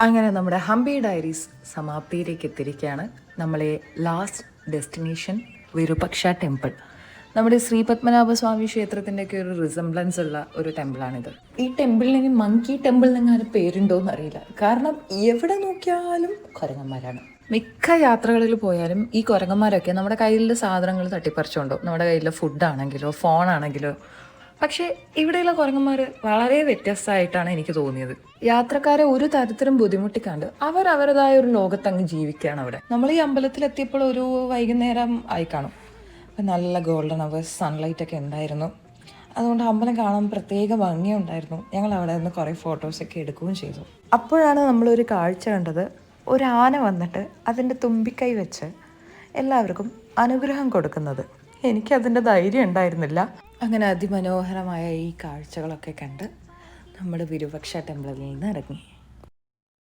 അങ്ങനെ നമ്മുടെ ഹംപി ഡയറീസ് സമാപ്തിയിലേക്ക് എത്തിയിരിക്കുകയാണ്. നമ്മളെ ലാസ്റ്റ് ഡെസ്റ്റിനേഷൻ വിരൂപക്ഷ ടെമ്പിൾ. നമ്മുടെ ശ്രീ പത്മനാഭസ്വാമി ക്ഷേത്രത്തിൻ്റെയൊക്കെ ഒരു റിസംബ്ലൻസ് ഉള്ള ഒരു ടെമ്പിളാണിത്. ഈ ടെമ്പിളിന് മങ്കി ടെമ്പിൾ എന്നങ്ങനെ പേരുണ്ടോയെന്ന് അറിയില്ല. കാരണം എവിടെ നോക്കിയാലും കുരങ്ങന്മാരാണ്. മിക്ക യാത്രകളിൽ പോയാലും ഈ കുരങ്ങന്മാരൊക്കെ നമ്മുടെ കയ്യിലെ സാധനങ്ങൾ തട്ടിപ്പറിച്ചുകൊണ്ടോ, നമ്മുടെ കയ്യിലെ ഫുഡാണെങ്കിലോ ഫോണാണെങ്കിലോ. പക്ഷേ ഇവിടെയുള്ള കുരങ്ങന്മാർ വളരെ വ്യത്യസ്തമായിട്ടാണ് എനിക്ക് തോന്നിയത്. യാത്രക്കാരെ ഒരു തരത്തിലും ബുദ്ധിമുട്ടിക്കാണ്ട് അവരവരുടേതായ ഒരു ലോകത്തങ്ങ് ജീവിക്കുകയാണ് അവിടെ. നമ്മൾ ഈ അമ്പലത്തിലെത്തിയപ്പോൾ ഒരു വൈകുന്നേരം ആയി കാണും. അപ്പം നല്ല ഗോൾഡൻ അവേഴ്സ് സൺലൈറ്റ് ഒക്കെ ഉണ്ടായിരുന്നു. അതുകൊണ്ട് അമ്പലം കാണാൻ പ്രത്യേക ഭംഗിയുണ്ടായിരുന്നു. ഞങ്ങൾ അവിടെ നിന്ന് കുറേ ഫോട്ടോസൊക്കെ എടുക്കുകയും ചെയ്തു. അപ്പോഴാണ് നമ്മളൊരു കാഴ്ച കണ്ടത്. ഒരു ആന വന്നിട്ട് അതിൻ്റെ തുമ്പിക്കൈ വെച്ച് എല്ലാവർക്കും അനുഗ്രഹം കൊടുക്കുന്നത്. എനിക്കതിൻ്റെ ധൈര്യം ഉണ്ടായിരുന്നില്ല. അങ്ങനെ അതിമനോഹരമായ ഈ കാഴ്ചകളൊക്കെ കണ്ട് നമ്മൾ വിരൂപക്ഷ ടെമ്പിളിൽ നിന്ന് ഇറങ്ങി.